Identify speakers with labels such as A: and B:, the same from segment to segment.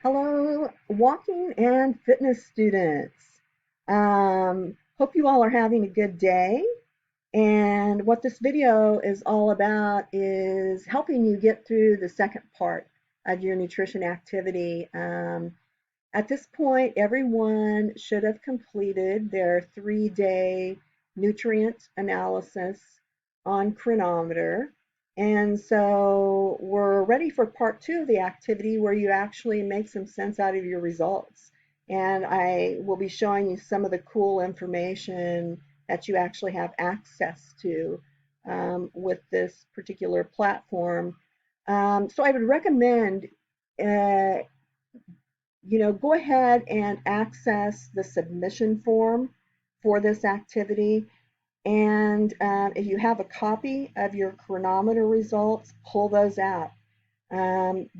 A: Hello, walking and fitness students. Hope you all are having a good day. And what this video is all about is helping you get through the second part of your nutrition activity. At this point, everyone should have completed their 3-day nutrient analysis on Cronometer. And so we're ready for part two of the activity where you actually make some sense out of your results. And I will be showing you some of the cool information that you actually have access to with this particular platform. So I would recommend uh, go ahead and access the submission form for this activity. And if you have a copy of your Cronometer results, pull those out.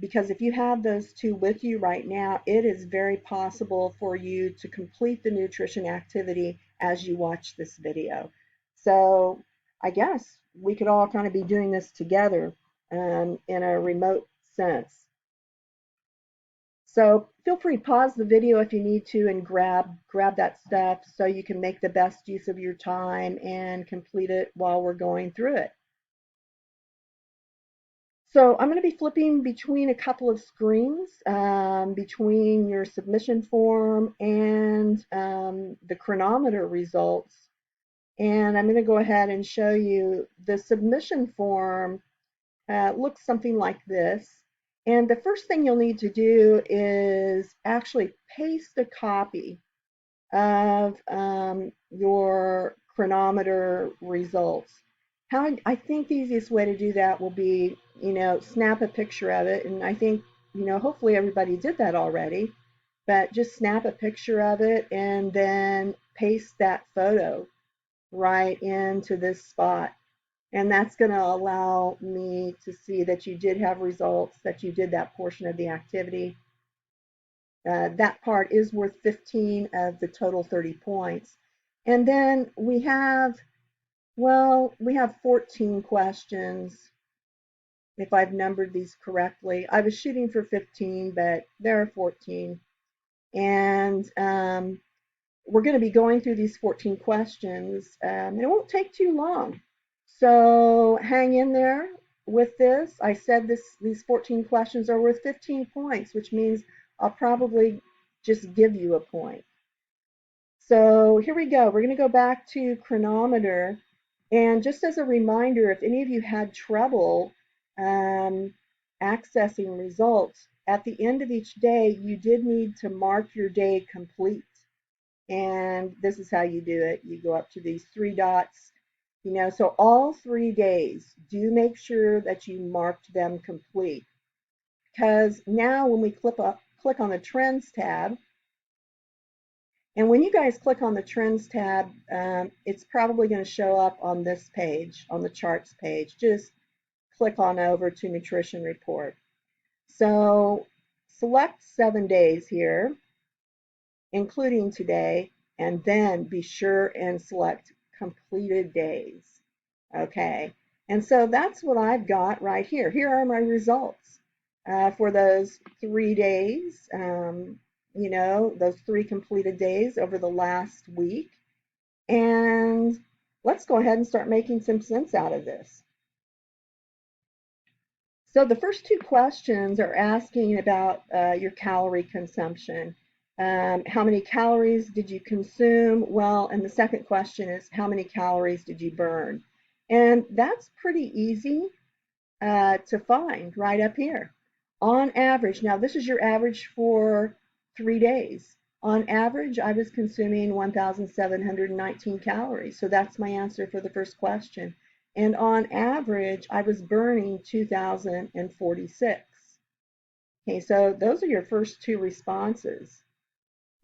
A: Because if you have those two with you right now, it is very possible for you to complete the nutrition activity as you watch this video. So I guess we could all kind of be doing this together in a remote sense. So feel free to pause the video if you need to and grab that stuff so you can make the best use of your time and complete it while we're going through it. So I'm going to be flipping between a couple of screens, between your submission form and the Cronometer results. And I'm going to go ahead and show you the submission form looks something like this. And the first thing you'll need to do is actually paste a copy of your Cronometer results. How I think the easiest way to do that will be, snap a picture of it. And I think, hopefully everybody did that already. But just snap a picture of it and then paste that photo right into this spot. And that's going to allow me to see that you did have results, that you did that portion of the activity. That part is worth 15 of the total 30 points. And then we have 14 questions, if I've numbered these correctly. I was shooting for 15, but there are 14. And we're going to be going through these 14 questions, and it won't take too long. So hang in there with this. I said these 14 questions are worth 15 points, which means I'll probably just give you a point. So here we go. We're going to go back to Cronometer. And just as a reminder, if any of you had trouble accessing results, at the end of each day, you did need to mark your day complete. And this is how you do it. You go up to these three dots, so all 3 days, do make sure that you marked them complete. Because now when we click on the Trends tab, and when you guys click on the Trends tab, it's probably going to show up on this page, on the charts page. Just click on over to Nutrition Report. So select 7 days here, including today, and then be sure and select completed days. Okay, and so that's what I've got right here. Here are my results for those 3 days, those 3 completed days over the last week. And let's go ahead and start making some sense out of this. So the first 2 questions are asking about your calorie consumption. How many calories did you consume? Well, and the second question is how many calories did you burn? And that's pretty easy to find right up here. On average, now this is your average for 3 days. On average, I was consuming 1,719 calories. So that's my answer for the first question. And on average, I was burning 2,046. Okay, so those are your first 2 responses.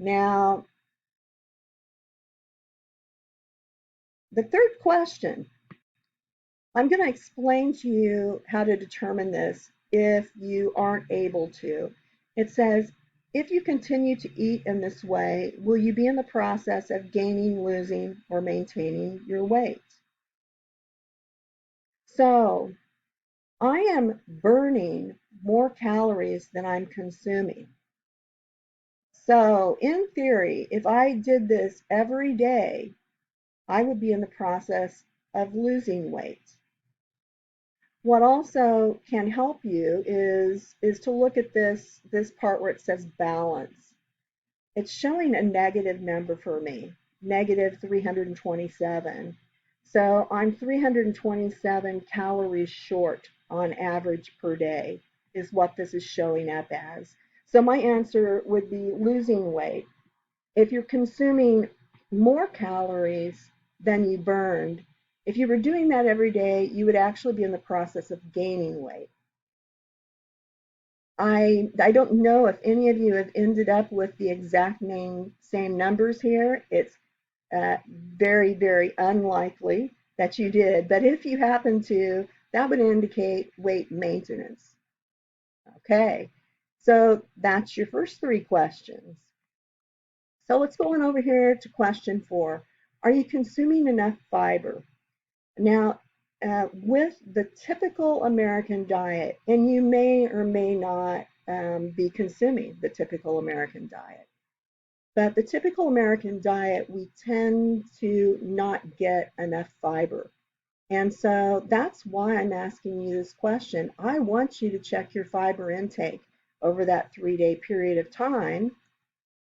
A: Now, the third question, I'm going to explain to you how to determine this if you aren't able to. It says, if you continue to eat in this way, will you be in the process of gaining, losing, or maintaining your weight? So I am burning more calories than I'm consuming. So in theory, if I did this every day, I would be in the process of losing weight. What also can help you is to look at this part where it says balance. It's showing a negative number for me, negative 327. So I'm 327 calories short on average per day is what this is showing up as. So my answer would be losing weight. If you're consuming more calories than you burned, if you were doing that every day, you would actually be in the process of gaining weight. I don't know if any of you have ended up with the exact same numbers here. It's very, very unlikely that you did, but if you happen to, that would indicate weight maintenance. Okay, so that's your first three questions. So let's go on over here to question 4. Are you consuming enough fiber? Now, with the typical American diet, and you may or may not be consuming the typical American diet, but the typical American diet, we tend to not get enough fiber. And so that's why I'm asking you this question. I want you to check your fiber intake over that 3-day period of time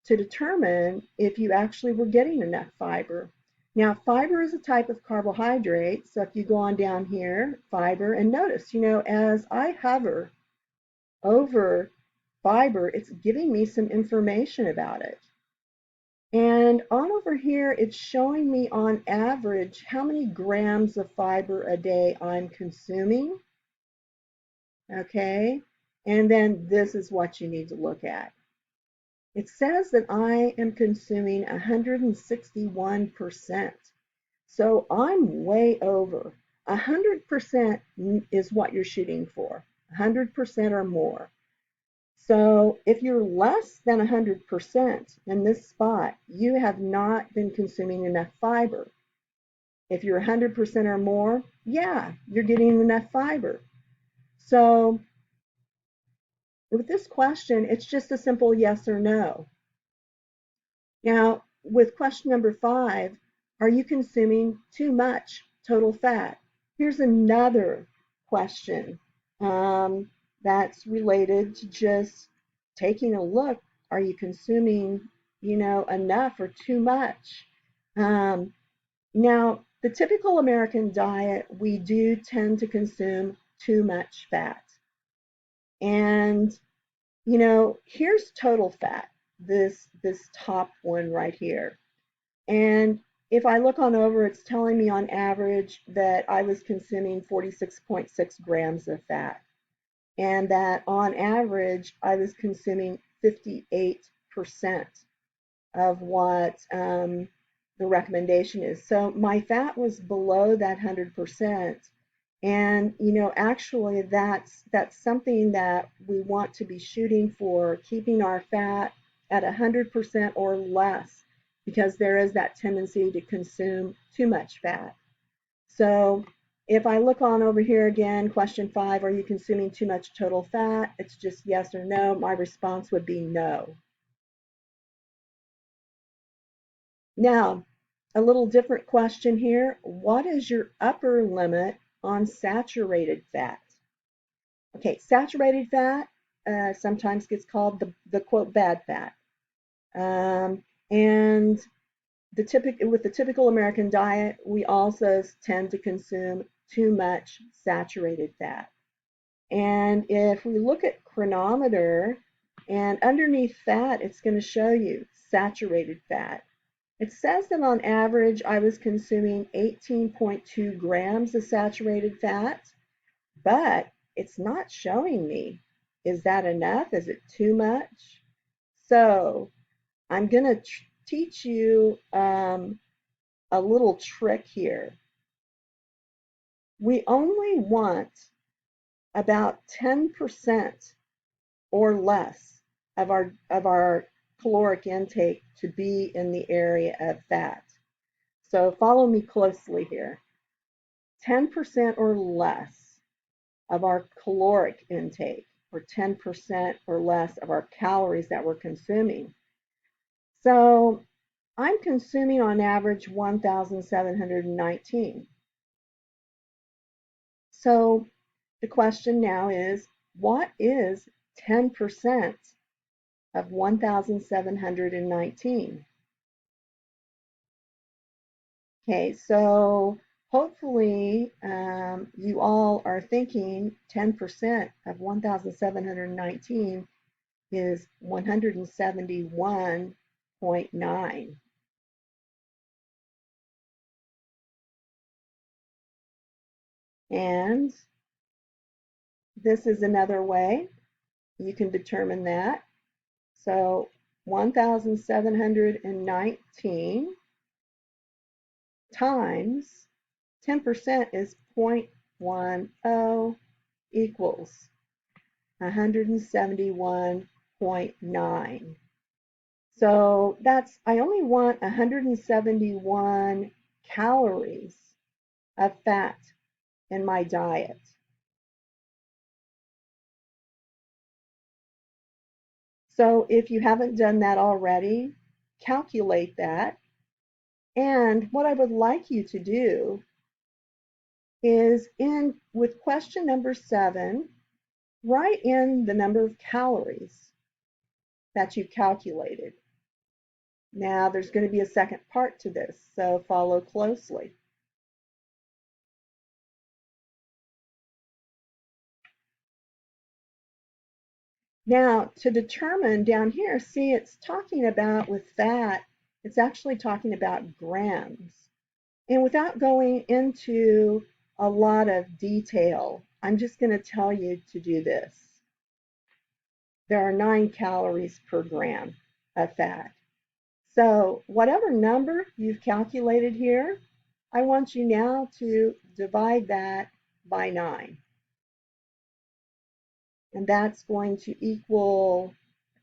A: to determine if you actually were getting enough fiber. Now, fiber is a type of carbohydrate. So if you go on down here, fiber, and notice, as I hover over fiber, it's giving me some information about it. And on over here, it's showing me on average how many grams of fiber a day I'm consuming. Okay. And then this is what you need to look at. It says that I am consuming 161%. So I'm way over. 100% is what you're shooting for, 100% or more. So if you're less than 100% in this spot, you have not been consuming enough fiber. If you're 100% or more, yeah, you're getting enough fiber. So with this question, it's just a simple yes or no. Now, with question number 5, are you consuming too much total fat? Here's another question that's related to just taking a look. Are you consuming, enough or too much? Now, the typical American diet, we do tend to consume too much fat. And here's total fat, this top one right here. And if I look on over, it's telling me on average that I was consuming 46.6 grams of fat, and that on average I was consuming 58% of what the recommendation is. So my fat was below that 100%. And actually that's something that we want to be shooting for, keeping our fat at 100% or less, because there is that tendency to consume too much fat. So if I look on over here again, question 5, are you consuming too much total fat? It's just yes or no. My response would be no. Now, a little different question here. What is your upper limit on saturated fat? Okay, saturated fat sometimes gets called the quote bad fat. And with the typical American diet, we also tend to consume too much saturated fat. And if we look at Cronometer, and underneath fat, it's going to show you saturated fat. It says that on average, I was consuming 18.2 grams of saturated fat, but it's not showing me. Is that enough? Is it too much? So I'm going to teach you a little trick here. We only want about 10% or less of our caloric intake to be in the area of fat. So follow me closely here. 10% or less of our caloric intake, or 10% or less of our calories that we're consuming, So I'm consuming on average 1,719. So the question now is, what is 10% of 1,719? Okay, so hopefully you all are thinking 10% of 1,719 is 171.9. And this is another way you can determine that. So 1,719 times 10% is 0.10 equals 171.9. So I only want 171 calories of fat in my diet. So if you haven't done that already, calculate that. And what I would like you to do is with question number 7, write in the number of calories that you've calculated. Now there's going to be a second part to this, so follow closely. Now to determine down here, see it's talking about with fat, it's actually talking about grams. And without going into a lot of detail, I'm just going to tell you to do this. There are 9 calories per gram of fat. So whatever number you've calculated here, I want you now to divide that by 9. And that's going to equal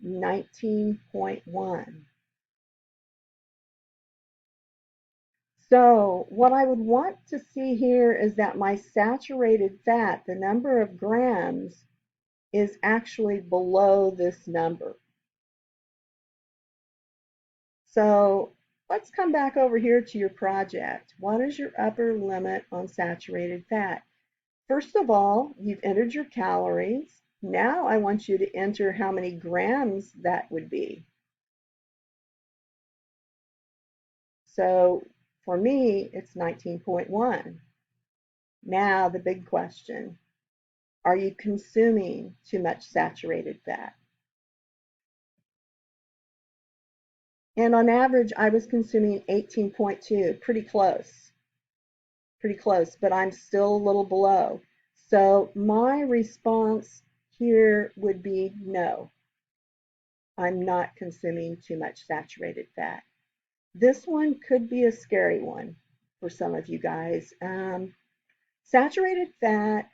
A: 19.1. So what I would want to see here is that my saturated fat, the number of grams, is actually below this number. So let's come back over here to your project. What is your upper limit on saturated fat? First of all, you've entered your calories. Now I want you to enter how many grams that would be. So for me, it's 19.1. Now the big question, are you consuming too much saturated fat? And on average, I was consuming 18.2, pretty close, but I'm still a little below. So my response here would be no, I'm not consuming too much saturated fat. This one could be a scary one for some of you guys. Saturated fat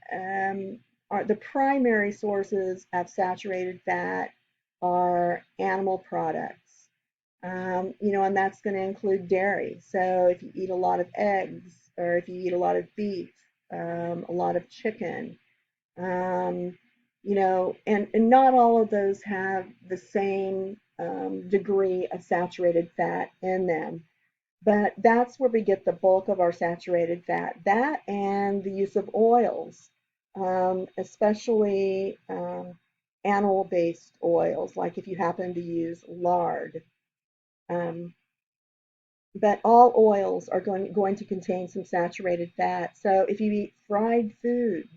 A: are the primary sources of saturated fat are animal products. And that's going to include dairy. So if you eat a lot of eggs, or if you eat a lot of beef, a lot of chicken, and not all of those have the same degree of saturated fat in them. But that's where we get the bulk of our saturated fat. That and the use of oils, especially animal-based oils, like if you happen to use lard. Um, but all oils are going to contain some saturated fat. So if you eat fried foods,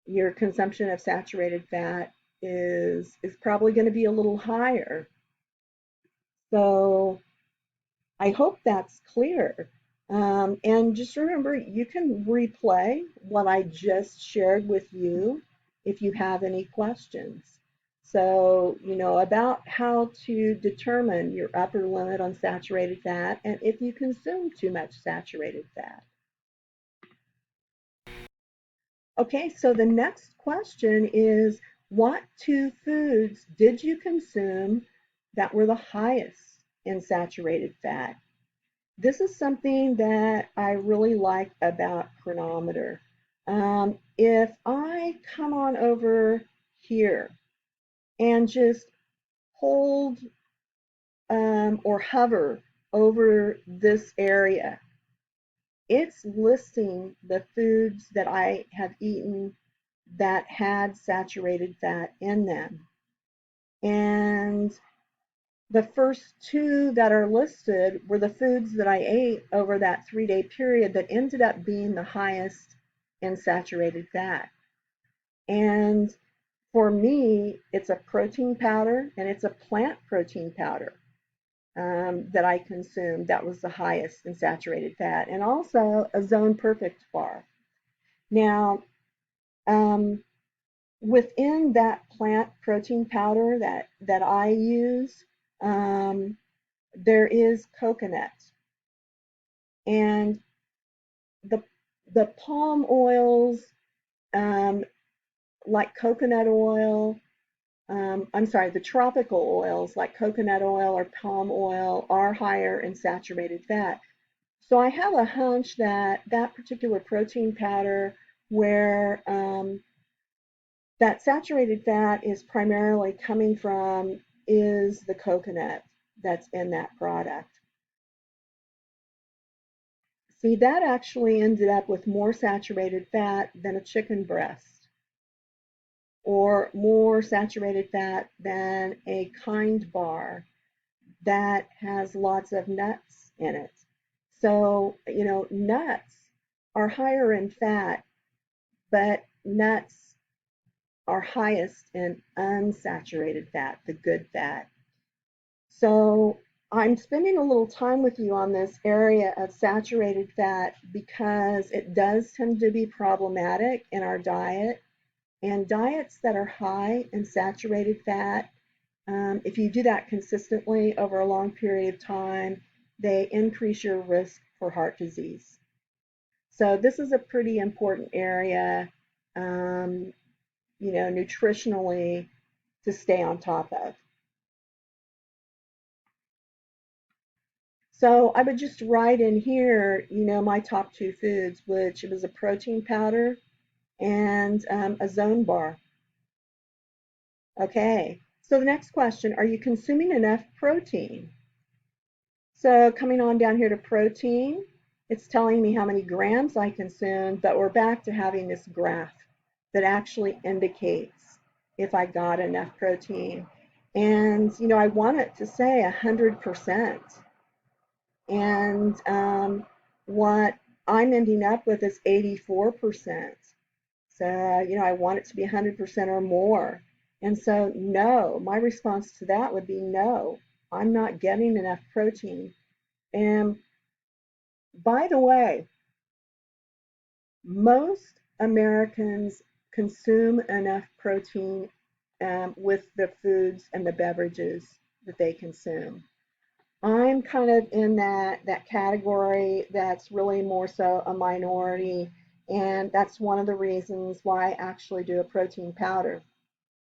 A: your consumption of saturated fat is probably going to be a little higher. So I hope that's clear. And just remember, you can replay what I just shared with you if you have any questions. So, about how to determine your upper limit on saturated fat and if you consume too much saturated fat. Okay, so the next question is, what 2 foods did you consume that were the highest in saturated fat? This is something that I really like about Cronometer. If I come on over here and just hold or hover over this area, it's listing the foods that I have eaten that had saturated fat in them. And the first two that are listed were the foods that I ate over that 3-day period that ended up being the highest in saturated fat. And for me, it's a protein powder and it's a plant protein powder that I consumed that was the highest in saturated fat, and also a Zone Perfect bar. Now, um, within that plant protein powder that I use, um, there is coconut, and the the palm oils, um, like coconut oil, I'm sorry, the tropical oils like coconut oil or palm oil are higher in saturated fat. So I have a hunch that that particular protein powder, where that saturated fat is primarily coming from, is the coconut that's in that product. See, that actually ended up with more saturated fat than a chicken breast, or more saturated fat than a Kind bar that has lots of nuts in it. So, nuts are higher in fat, but nuts are highest in unsaturated fat, the good fat. So I'm spending a little time with you on this area of saturated fat because it does tend to be problematic in our diet. And diets that are high in saturated fat, if you do that consistently over a long period of time, they increase your risk for heart disease. So this is a pretty important area, nutritionally, to stay on top of. So I would just write in here, my top two foods, which was a protein powder and a Zone bar. Okay, so the next question, are you consuming enough protein? So coming on down here to protein, it's telling me how many grams I consumed, but we're back to having this graph that actually indicates if I got enough protein. And, I want it to say 100%. And what I'm ending up with is 84%. So, I want it to be 100% or more. And so, no, my response to that would be no, I'm not getting enough protein. And by the way, most Americans consume enough protein with the foods and the beverages that they consume. I'm kind of in that category that's really more so a minority, and that's one of the reasons why I actually do a protein powder,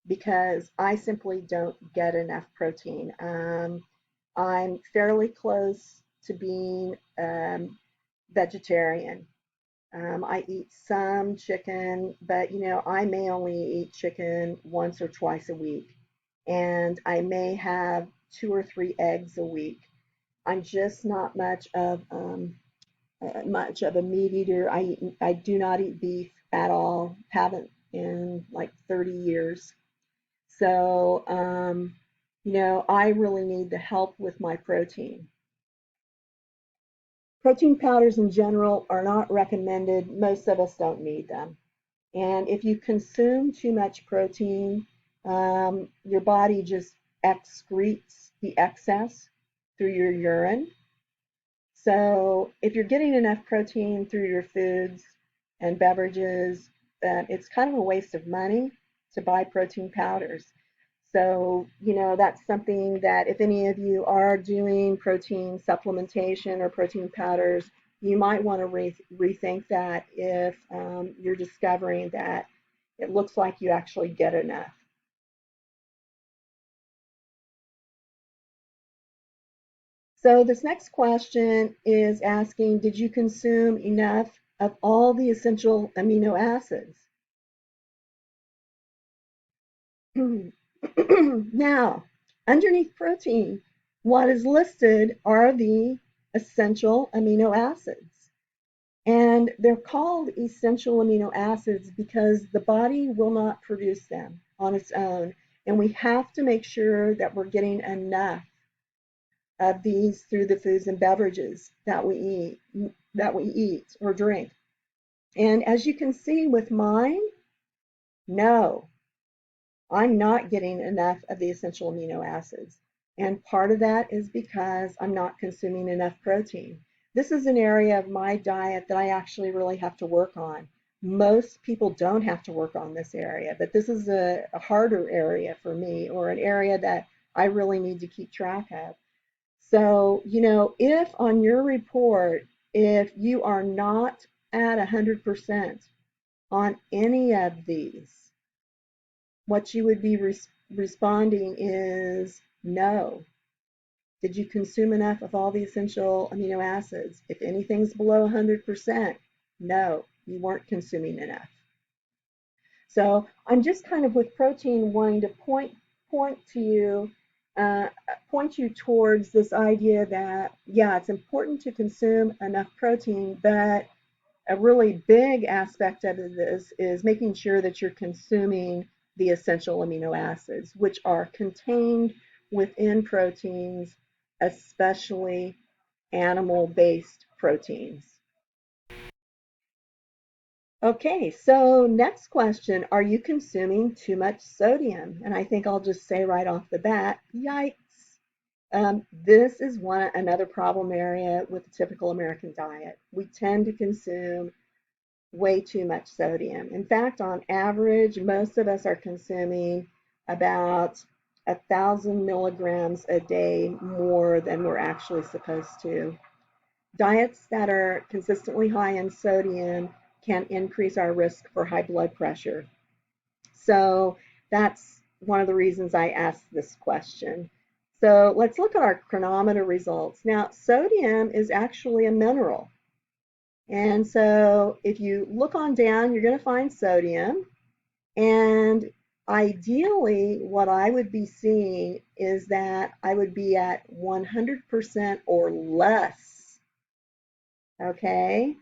A: because I simply don't get enough protein. I'm fairly close to being vegetarian. I eat some chicken, but I may only eat chicken once or twice a week, and I may have 2 or 3 eggs a week. I'm just not much of a meat eater. I do not eat beef at all. Haven't in like 30 years. So I really need the help with my protein. Protein powders in general are not recommended. Most of us don't need them. And if you consume too much protein, your body just excretes the excess through your urine. So if you're getting enough protein through your foods and beverages, it's kind of a waste of money to buy protein powders. So, that's something that if any of you are doing protein supplementation or protein powders, you might want to rethink that if you're discovering that it looks like you actually get enough. So this next question is asking, did you consume enough of all the essential amino acids? Now, underneath protein, What is listed are the essential amino acids. And they're called essential amino acids because the body will not produce them on its own. And we have to make sure that we're getting enough of these through the foods and beverages that we eat or drink. And as you can see with mine, no, I'm not getting enough of the essential amino acids. And part of that is because I'm not consuming enough protein. This is an area of my diet that I actually really have to work on. Most people don't have to work on this area, but this is a harder area for me, or an area that I really need to keep track of. So, if on your report, if you are not at 100% on any of these, what you would be responding is no. Did you consume enough of all the essential amino acids? If anything's below 100%, no, you weren't consuming enough. So I'm just kind of with protein wanting to point to you, point you towards this idea that, yeah, it's important to consume enough protein, but a really big aspect of this is making sure that you're consuming the essential amino acids, which are contained within proteins, especially animal-based proteins. Okay, so next question, are you consuming too much sodium? And I think I'll just say right off the bat, yikes. This is another problem area with the typical American diet. We tend to consume way too much sodium. In fact, on average, most of us are consuming about 1,000 milligrams a day more than we're actually supposed to. Diets that are consistently high in sodium can increase our risk for high blood pressure. So that's one of the reasons I asked this question. So let's look at our Cronometer results. Now, sodium is actually a mineral. And so if you look on down, you're going to find sodium. And ideally, what I would be seeing is that I would be at 100% or less. Okay?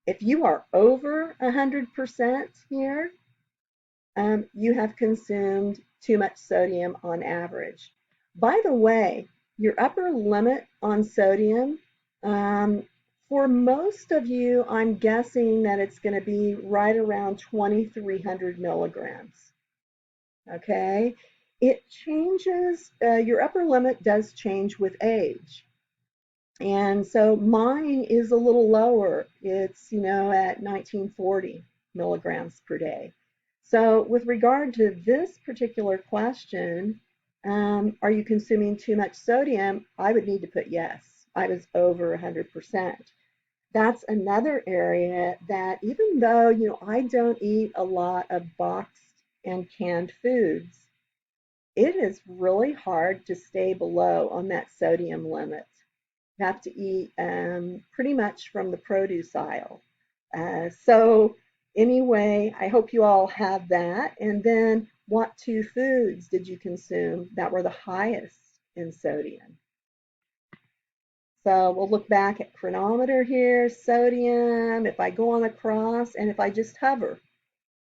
A: If you are over 100% here, you have consumed too much sodium on average. By the way, your upper limit on sodium, for most of you, I'm guessing that it's going to be right around 2,300 milligrams. Okay? It changes, your upper limit does change with age. And so mine is a little lower. It's, at 1940 milligrams per day. So with regard to this particular question, are you consuming too much sodium? I would need to put yes. I was over 100%. That's another area that even though, I don't eat a lot of boxed and canned foods, it is really hard to stay below on that sodium limit. You have to eat pretty much from the produce aisle. So anyway, I hope you all have that. And then what two foods did you consume that were the highest in sodium? So we'll look back at Cronometer here, sodium, if I go on the cross, and if I just hover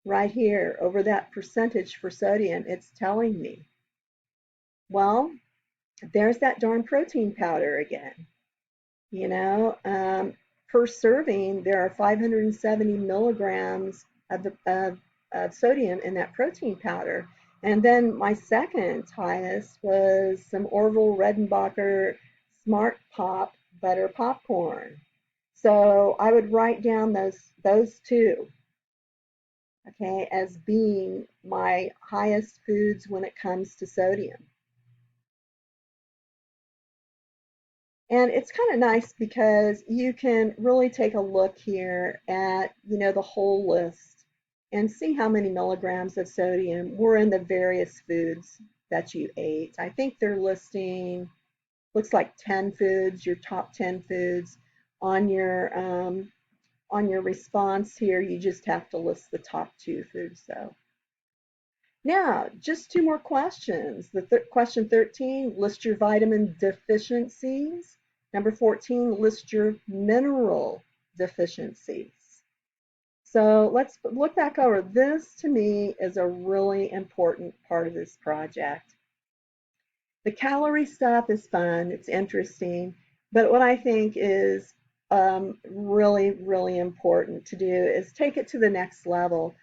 A: right here over that percentage for sodium, it's telling me. Well, there's that darn protein powder again. Per serving, there are 570 milligrams of sodium in that protein powder. And then my second highest was some Orville Redenbacher Smart Pop butter popcorn. So I would write down those two, okay, as being my highest foods when it comes to sodium. And it's kind of nice because you can really take a look here at, the whole list and see how many milligrams of sodium were in the various foods that you ate. I think they're listing, looks like 10 foods, your top 10 foods. On your response here, you just have to list the top 2 foods though. Now, just two more questions. Question 13, list your vitamin deficiencies. Number 14, list your mineral deficiencies. So let's look back over. This to me is a really important part of this project. The calorie stuff is fun, it's interesting, but what I think is really, really important to do is take it to the next level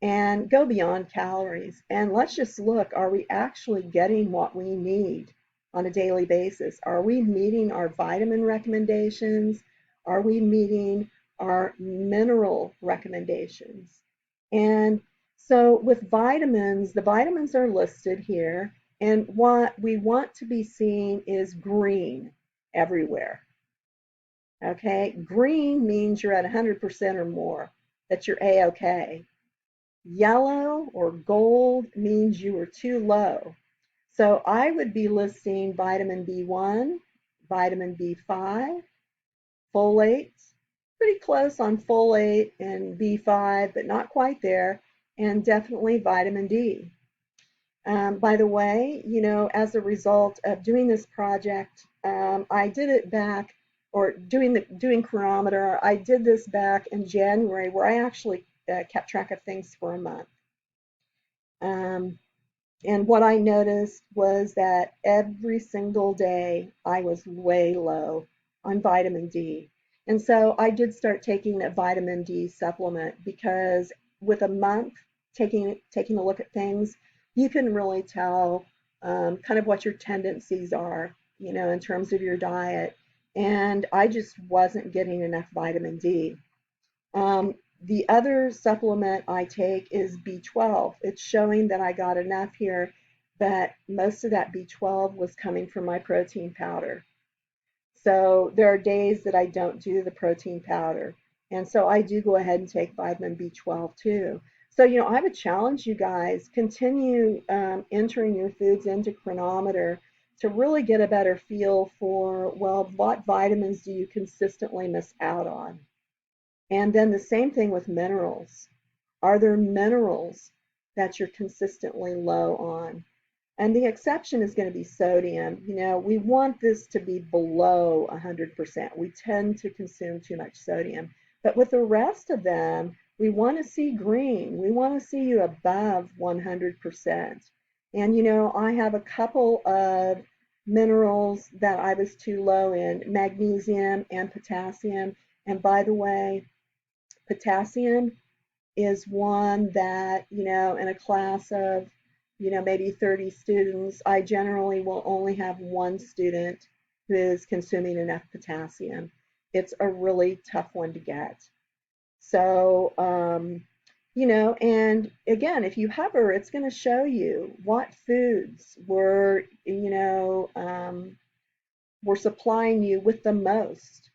A: and go beyond calories. And let's just look, are we actually getting what we need on a daily basis? Are we meeting our vitamin recommendations? Are we meeting our mineral recommendations? And so with vitamins, the vitamins are listed here. And what we want to be seeing is green everywhere. Okay, green means you're at 100% or more, that you're A-OK. Yellow or gold means you are too low. So I would be listing vitamin B1, vitamin B5, folate, pretty close on folate and B5, but not quite there, and definitely vitamin D. By the way, as a result of doing this project, I did it back, or doing Cronometer. I did this back in January, where I actually kept track of things for a month. And what I noticed was that every single day I was way low on vitamin D. And so I did start taking a vitamin D supplement, because with a month taking a look at things, you can really tell kind of what your tendencies are, in terms of your diet. And I just wasn't getting enough vitamin D. The other supplement I take is B12. It's showing that I got enough here, but most of that B12 was coming from my protein powder. So there are days that I don't do the protein powder. And so I do go ahead and take vitamin B12 too. So, I would challenge you guys, continue entering your foods into Cronometer to really get a better feel for, well, what vitamins do you consistently miss out on? And then the same thing with minerals. Are there minerals that you're consistently low on? And the exception is going to be sodium. We want this to be below 100%. We tend to consume too much sodium. But with the rest of them, we want to see green. We want to see you above 100%. And I have a couple of minerals that I was too low in, magnesium and potassium. And by the way, potassium is one that, in a class of, maybe 30 students, I generally will only have one student who is consuming enough potassium. It's a really tough one to get. So, and again, if you hover, it's going to show you what foods were supplying you with the most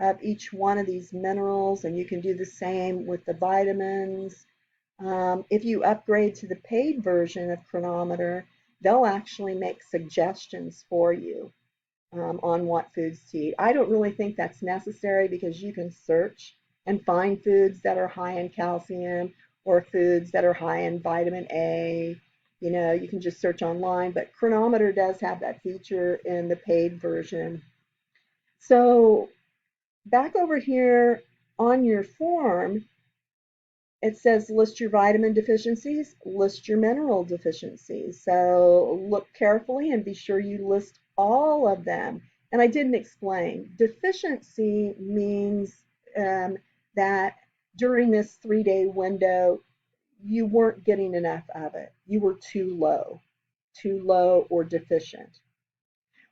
A: of each one of these minerals, and you can do the same with the vitamins. If you upgrade to the paid version of Cronometer, they'll actually make suggestions for you on what foods to eat. I don't really think that's necessary, because you can search and find foods that are high in calcium or foods that are high in vitamin A. You can just search online, but Cronometer does have that feature in the paid version. So back over here on your form, it says list your vitamin deficiencies, list your mineral deficiencies. So look carefully and be sure you list all of them. And I didn't explain. Deficiency means that during this 3-day window, you weren't getting enough of it. You were too low or deficient.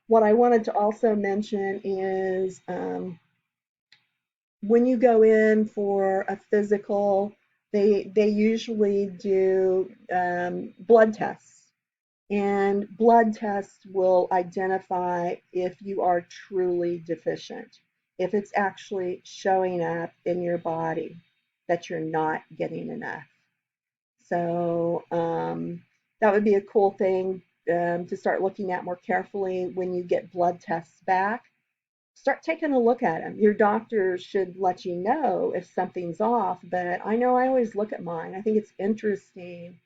A: What I wanted to also mention is when you go in for a physical, they usually do blood tests, and blood tests will identify if you are truly deficient, if it's actually showing up in your body that you're not getting enough. So that would be a cool thing to start looking at more carefully when you get blood tests back. Start taking a look at them. Your doctor should let you know if something's off, but I know I always look at mine. I think it's interesting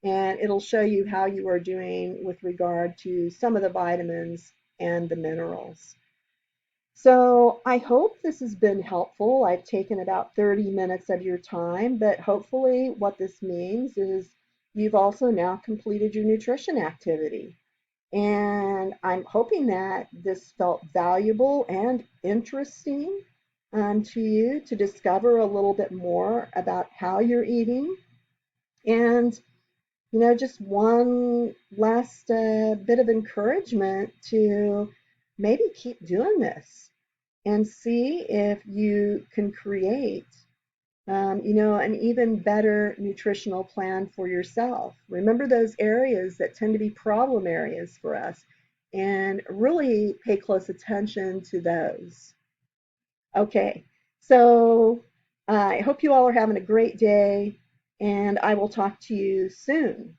A: and it'll show you how you are doing with regard to some of the vitamins and the minerals. So I hope this has been helpful. I've taken about 30 minutes of your time, but hopefully what this means is you've also now completed your nutrition activity. And I'm hoping that this felt valuable and interesting to you to discover a little bit more about how you're eating. And, just one last bit of encouragement to maybe keep doing this and see if you can create, an even better nutritional plan for yourself. Remember those areas that tend to be problem areas for us and really pay close attention to those. Okay, so I hope you all are having a great day, and I will talk to you soon.